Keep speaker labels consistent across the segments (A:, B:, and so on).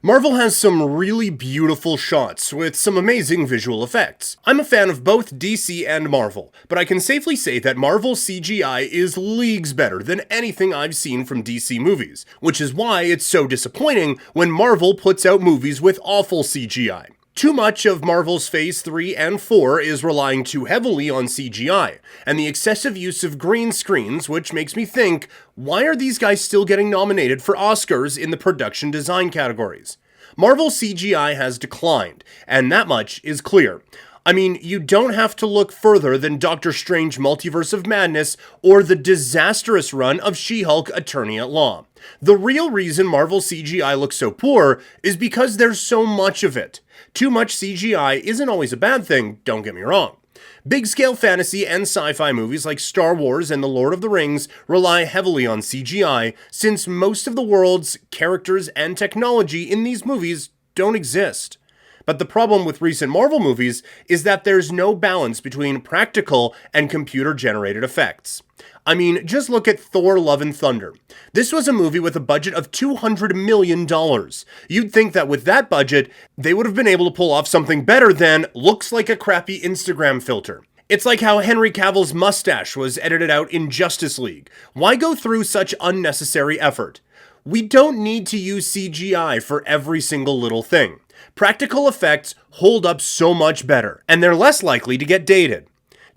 A: Marvel has some really beautiful shots with some amazing visual effects. I'm a fan of both DC and Marvel, but I can safely say that Marvel CGI is leagues better than anything I've seen from DC movies, which is why it's so disappointing when Marvel puts out movies with awful CGI. Too much of Marvel's Phase 3 and 4 is relying too heavily on CGI, and the excessive use of green screens, which makes me think, why are these guys still getting nominated for Oscars in the production design categories? Marvel CGI has declined, and that much is clear. I mean, you don't have to look further than Doctor Strange Multiverse of Madness or the disastrous run of She-Hulk Attorney at Law. The real reason Marvel CGI looks so poor is because there's so much of it. Too much CGI isn't always a bad thing, don't get me wrong. Big-scale fantasy and sci-fi movies like Star Wars and The Lord of the Rings rely heavily on CGI, since most of the world's characters and technology in these movies don't exist. But the problem with recent Marvel movies is that there's no balance between practical and computer-generated effects. I mean, just look at Thor: Love and Thunder. This was a movie with a budget of $200 million. You'd think that with that budget, they would have been able to pull off something better than looks like a crappy Instagram filter. It's like how Henry Cavill's mustache was edited out in Justice League. Why go through such unnecessary effort? We don't need to use CGI for every single little thing. Practical effects hold up so much better, and they're less likely to get dated.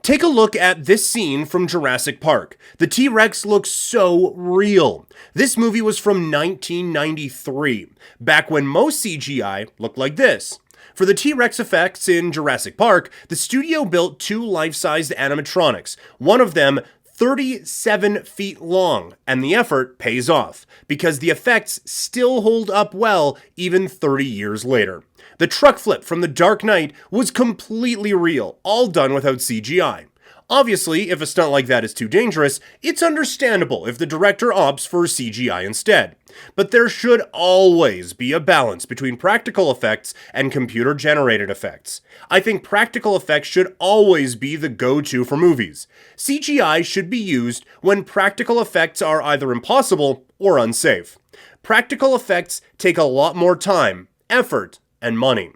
A: Take a look at this scene from Jurassic Park. The T-Rex looks so real. This movie was from 1993, back when most CGI looked like this. For the T-Rex effects in Jurassic Park, the studio built two life-sized animatronics, one of them 37 feet long, and the effort pays off, because the effects still hold up well even 30 years later. The truck flip from The Dark Knight was completely real, all done without CGI. Obviously, if a stunt like that is too dangerous, it's understandable if the director opts for CGI instead. But there should always be a balance between practical effects and computer-generated effects. I think practical effects should always be the go-to for movies. CGI should be used when practical effects are either impossible or unsafe. Practical effects take a lot more time, effort, and money.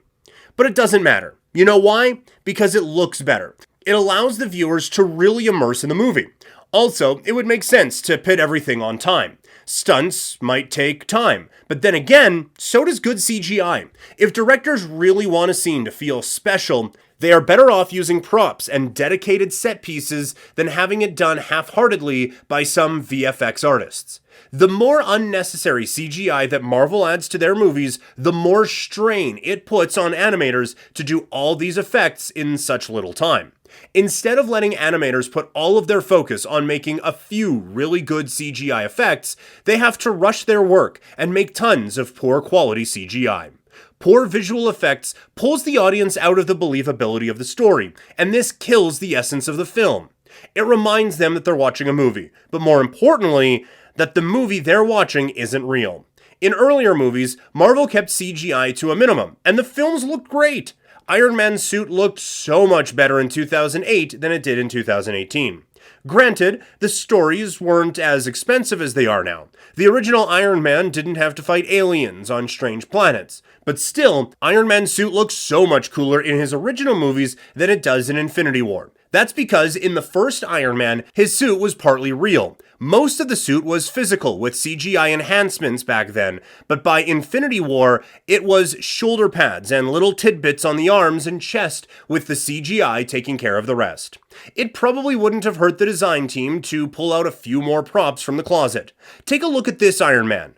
A: But it doesn't matter. You know why? Because it looks better. It allows the viewers to really immerse in the movie. Also, it would make sense to pit everything on time. Stunts might take time, but then again, so does good CGI. If directors really want a scene to feel special, they are better off using props and dedicated set pieces than having it done half-heartedly by some VFX artists. The more unnecessary CGI that Marvel adds to their movies, the more strain it puts on animators to do all these effects in such little time. Instead of letting animators put all of their focus on making a few really good CGI effects, they have to rush their work and make tons of poor quality CGI. Poor visual effects pulls the audience out of the believability of the story, and this kills the essence of the film. It reminds them that they're watching a movie, but more importantly, that the movie they're watching isn't real. In earlier movies, Marvel kept CGI to a minimum, and the films looked great. Iron Man's suit looked so much better in 2008 than it did in 2018. Granted, the stories weren't as expensive as they are now. The original Iron Man didn't have to fight aliens on strange planets. But still, Iron Man's suit looks so much cooler in his original movies than it does in Infinity War. That's because in the first Iron Man, his suit was partly real. Most of the suit was physical with CGI enhancements back then, but by Infinity War, it was shoulder pads and little tidbits on the arms and chest with the CGI taking care of the rest. It probably wouldn't have hurt the design team to pull out a few more props from the closet. Take a look at this Iron Man.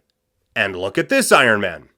A: And look at this Iron Man.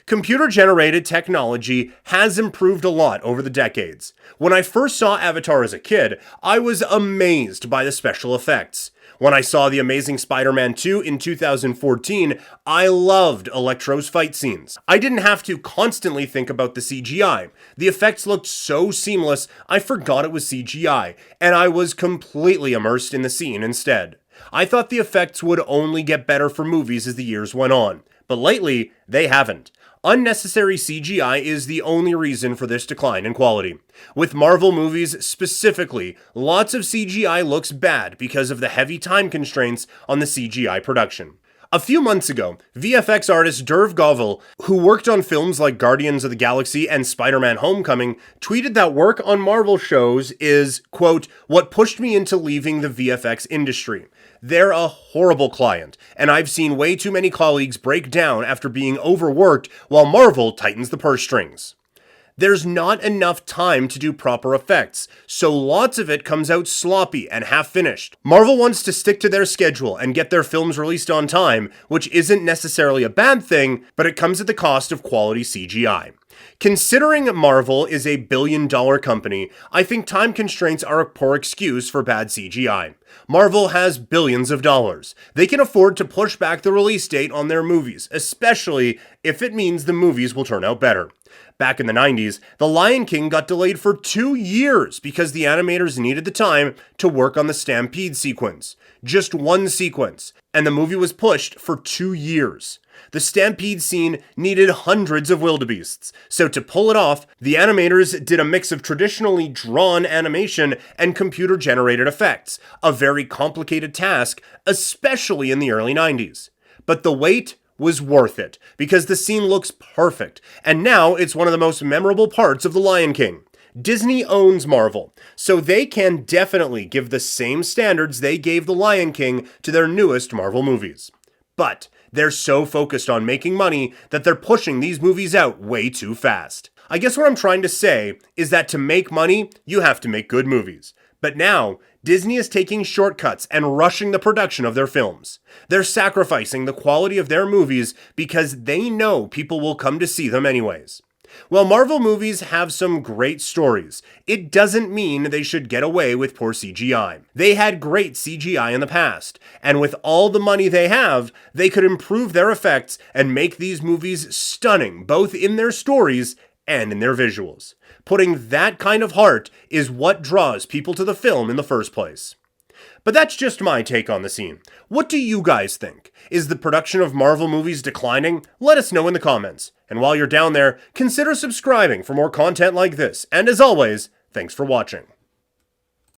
A: Computer-generated technology has improved a lot over the decades. When I first saw Avatar as a kid, I was amazed by the special effects. When I saw The Amazing Spider-Man 2 in 2014, I loved Electro's fight scenes. I didn't have to constantly think about the CGI. The effects looked so seamless, I forgot it was CGI, and I was completely immersed in the scene instead. I thought the effects would only get better for movies as the years went on, but lately, they haven't. Unnecessary CGI is the only reason for this decline in quality. With Marvel movies specifically, lots of CGI looks bad because of the heavy time constraints on the CGI production. A few months ago, VFX artist Derv Govil, who worked on films like Guardians of the Galaxy and Spider-Man Homecoming, tweeted that work on Marvel shows is, quote, what pushed me into leaving the VFX industry. They're a horrible client, and I've seen way too many colleagues break down after being overworked while Marvel tightens the purse strings. There's not enough time to do proper effects, so lots of it comes out sloppy and half-finished. Marvel wants to stick to their schedule and get their films released on time, which isn't necessarily a bad thing, but it comes at the cost of quality CGI. Considering Marvel is a billion-dollar company, I think time constraints are a poor excuse for bad CGI. Marvel has billions of dollars. They can afford to push back the release date on their movies, especially if it means the movies will turn out better. Back in the 90s, The Lion King got delayed for 2 years because the animators needed the time to work on the Stampede sequence. Just one sequence, and the movie was pushed for 2 years. The Stampede scene needed hundreds of wildebeests, so to pull it off, the animators did a mix of traditionally drawn animation and computer-generated effects, a very complicated task, especially in the early 90s. But the wait was worth it, because the scene looks perfect, and now it's one of the most memorable parts of The Lion King. Disney owns Marvel, so they can definitely give the same standards they gave The Lion King to their newest Marvel movies. But they're so focused on making money that they're pushing these movies out way too fast. I guess what I'm trying to say is that to make money, you have to make good movies. But now, Disney is taking shortcuts and rushing the production of their films. They're sacrificing the quality of their movies because they know people will come to see them anyways. While Marvel movies have some great stories, it doesn't mean they should get away with poor CGI. They had great CGI in the past, and with all the money they have, they could improve their effects and make these movies stunning, both in their stories and in their visuals. Putting that kind of heart is what draws people to the film in the first place. But that's just my take on the scene. What do you guys think? Is the production of Marvel movies declining? Let us know in the comments. And while you're down there, consider subscribing for more content like this. And as always, thanks for watching.